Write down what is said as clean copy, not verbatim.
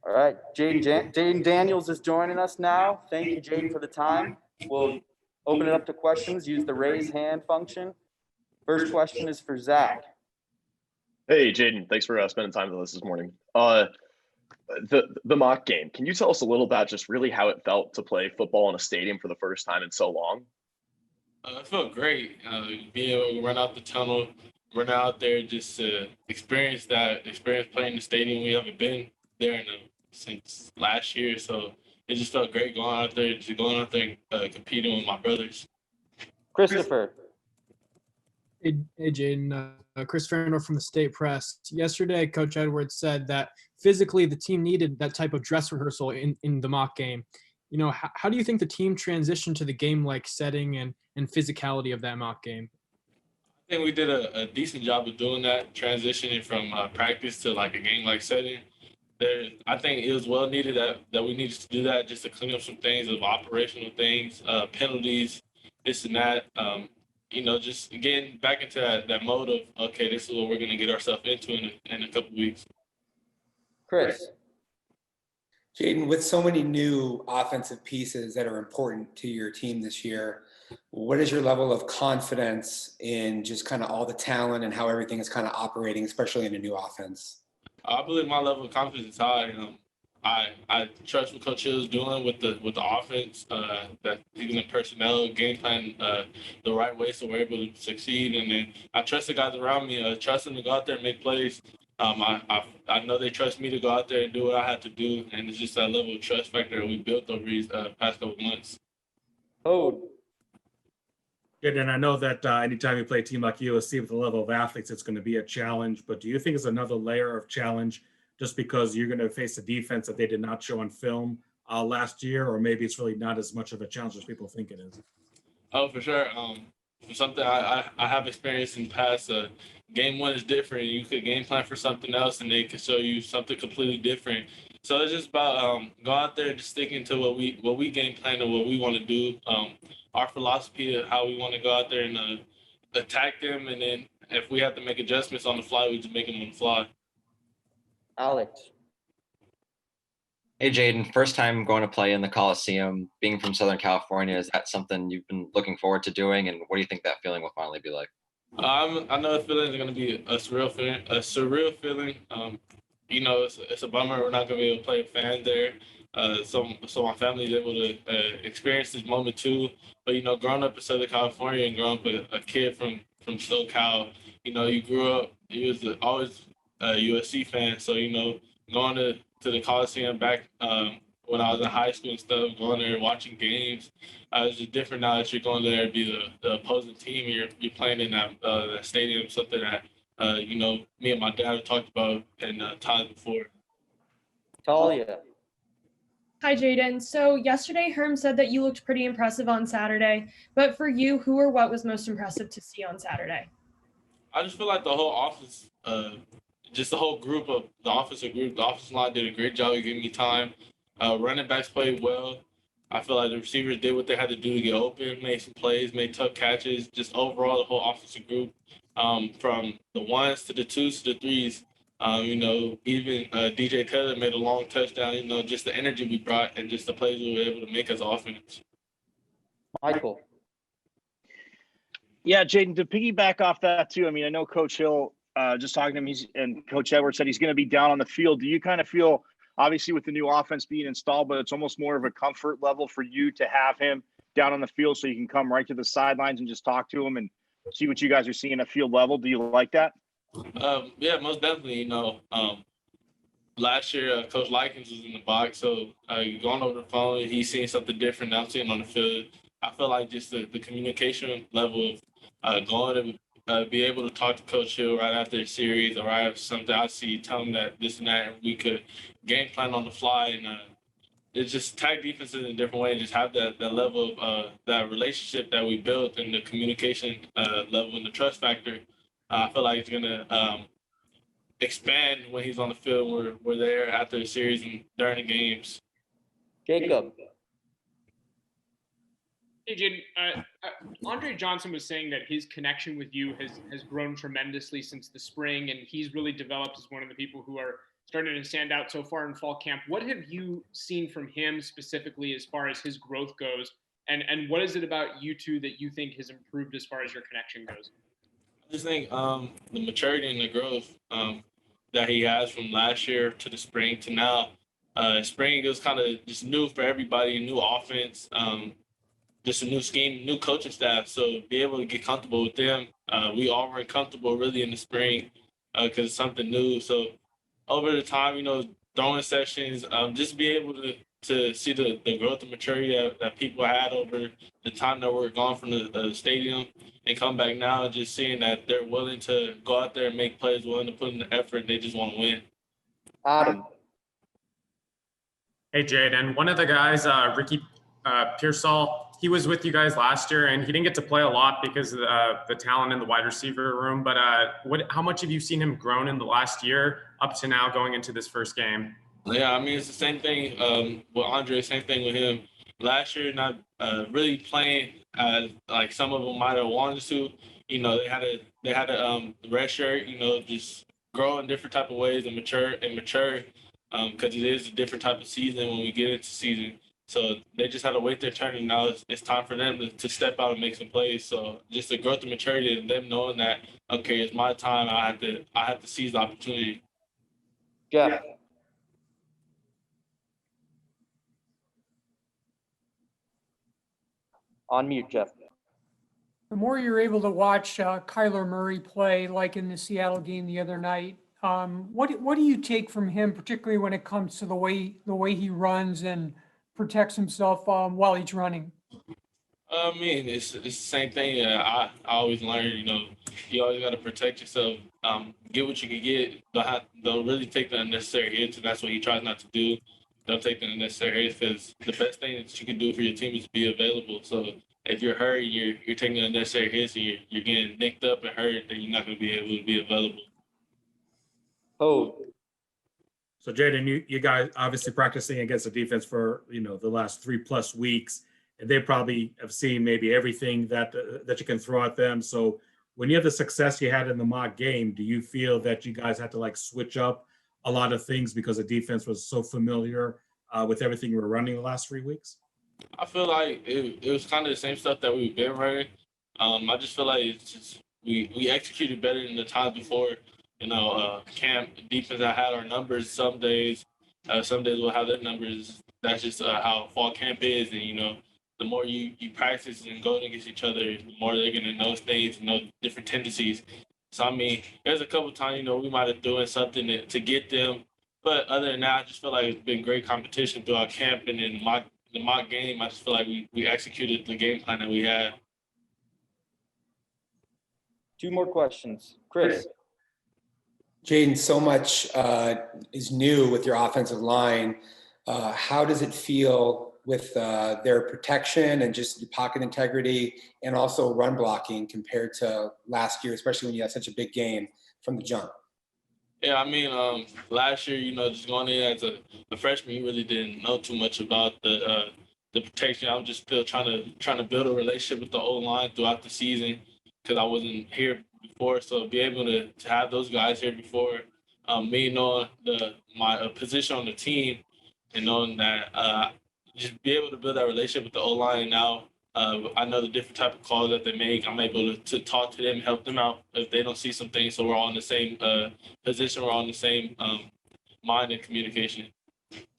All right, Jayden Daniels is joining us now. Thank you, Jayden, for the time. We'll open it up to questions. Use the raise hand function. First question is for Zach. Hey, Jayden, thanks for spending time with us this morning. The mock game, can you tell us a little about just really how it felt to play football in a stadium for the first time in so long? It felt great being able to run out the tunnel, run out there, just to experience playing in the stadium. We haven't been there since last year, so it just felt great going out there and competing with my brothers. Christopher. Hey Jayden, Chris Farrell from the State Press. Yesterday, Coach Edwards said that physically the team needed that type of dress rehearsal in the mock game. You know, how do you think the team transitioned to the game-like setting and physicality of that mock game? I think we did a decent job of doing that, transitioning from practice to like a game-like setting. I think it was well needed that we needed to do that just to clean up some things of operational things, penalties, this and that. Just getting back into that mode of, okay, this is what we're going to get ourselves into in a couple weeks. Chris. Jayden, with so many new offensive pieces that are important to your team this year, what is your level of confidence in just kind of all the talent and how everything is kind of operating, especially in a new offense? I believe my level of confidence is high. I trust what Coach Hill is doing with the offense, that he's going to personnel, game plan the right way so we're able to succeed. And then I trust the guys around me, trust them to go out there and make plays. I know they trust me to go out there and do what I have to do, and it's just that level of trust factor that we built over these past couple months. Oh. Yeah, and I know that anytime you play a team like USC with the level of athletes, it's going to be a challenge. But do you think it's another layer of challenge just because you're going to face a defense that they did not show on film last year, or maybe it's really not as much of a challenge as people think it is? Oh, for sure. Something I have experienced in the past. Game one is different. You could game plan for something else, and they could show you something completely different. So it's just about go out there and just sticking to what we game plan and what we want to do. Our philosophy of how we want to go out there and attack them, and then if we have to make adjustments on the fly, we just make them on the fly. Alex. Hey, Jayden, first time going to play in the Coliseum, being from Southern California, is that something you've been looking forward to doing? And what do you think that feeling will finally be like? I know the feeling is going to be a surreal feeling. It's a bummer we're not going to be able to play a fan there. So my family is able to experience this moment too. But, growing up in Southern California and growing up a kid from SoCal, you grew up, you was always a USC fan. So, going to the Coliseum back when I was in high school and stuff, going there and watching games, it's just different now that you're going there to be the opposing team. You're playing in that stadium, something that, me and my dad have talked about in times before. Talia. Hi, Jayden. So yesterday, Herm said that you looked pretty impressive on Saturday. But for you, who or what was most impressive to see on Saturday? I just feel like the whole office, just the whole group of the offensive line did a great job of giving me time. Running backs played well. I feel like the receivers did what they had to do to get open, made some plays, made tough catches. Just overall, the whole offensive group, from the ones to the twos to the threes, even DJ Taylor made a long touchdown. Just the energy we brought and just the plays we were able to make as offense. Michael. Yeah, Jayden, to piggyback off that too, I mean, I know Coach Hill, just talking to him, and Coach Edwards said he's going to be down on the field. Do you kind of feel, obviously with the new offense being installed, but it's almost more of a comfort level for you to have him down on the field so you can come right to the sidelines and just talk to him and see what you guys are seeing at field level? Do you like that? Yeah, most definitely. Last year, Coach Likens was in the box, so going over the phone, he's seeing something different than I'm seeing on the field. I feel like just the communication level of going to be able to talk to Coach Hill right after the series or right after something I see, tell him that this and that, and we could game plan on the fly, and it's just tag defenses in a different way and just have that level of that relationship that we built and the communication level and the trust factor. I feel like it's going to expand when he's on the field. We're there after the series and during the games. Jacob. Hey, Jayden, Andre Johnson was saying that his connection with you has grown tremendously since the spring, and he's really developed as one of the people who are starting to stand out so far in fall camp. What have you seen from him specifically as far as his growth goes? And what is it about you two that you think has improved as far as your connection goes? I just think the maturity and the growth that he has from last year to the spring to now. Spring was kind of just new for everybody, new offense, just a new scheme, new coaching staff. So be able to get comfortable with them. We all weren't comfortable really in the spring because it's something new. So over the time, throwing sessions, just be able to see the growth and maturity that people had over the time that we're gone from the stadium and come back now and just seeing that they're willing to go out there and make plays, willing to put in the effort, they just want to win. Adam. Hey, Jayden. One of the guys, Ricky Pearsall, he was with you guys last year, and he didn't get to play a lot because of the talent in the wide receiver room. But how much have you seen him grown in the last year up to now going into this first game? Yeah, I mean, it's the same thing with Andre, same thing with him. Last year, not really playing like some of them might have wanted to. They had a red shirt, just grow in different type of ways and mature because it is a different type of season when we get into season. So they just had to wait their turn, and now it's time for them to step out and make some plays. So just the growth and maturity of them knowing that, okay, it's my time. I have to seize the opportunity. Jeff. On mute, Jeff. The more you're able to watch Kyler Murray play, like in the Seattle game the other night, what do you take from him, particularly when it comes to the way he runs and protects himself while he's running? I mean, it's the same thing. I always learn. You always got to protect yourself. Get what you can get. Don't really take the unnecessary hits, and that's what he tries not to do. Don't take the unnecessary hits because the best thing that you can do for your team is be available. So if you're hurt, you're taking the unnecessary hits, and you're getting nicked up and hurt, then you're not going to be able to be available. Oh. So Jayden, you guys obviously practicing against the defense for the last 3+ weeks, and they probably have seen maybe everything that you can throw at them. So when you have the success you had in the mock game, do you feel that you guys had to switch up a lot of things because the defense was so familiar with everything you were running the last 3 weeks? I feel like it was kind of the same stuff that we've been running. I just feel like it's just we executed better than the times before. Camp defense I had our numbers some days. Some days we'll have their numbers. That's just how fall camp is. And, the more you practice and go against each other, the more they're going to know things and know different tendencies. So, I mean, there's a couple times, we might have doing something to get them. But other than that, I just feel like it's been great competition throughout camp and in the mock game. I just feel like we executed the game plan that we had. 2 more questions. Chris. Jayden, so much is new with your offensive line. How does it feel with their protection and just the pocket integrity and also run blocking compared to last year, especially when you had such a big game from the jump? Yeah, I mean, last year, just going in as a freshman, you really didn't know too much about the protection. I was just still trying to build a relationship with the O-line throughout the season because I wasn't here before. So be able to have those guys here before, me knowing my position on the team and knowing that just be able to build that relationship with the O-line now. I know the different type of calls that they make. I'm able to talk to them, help them out if they don't see some things. So we're all in the same position. We're all in the same mind and communication.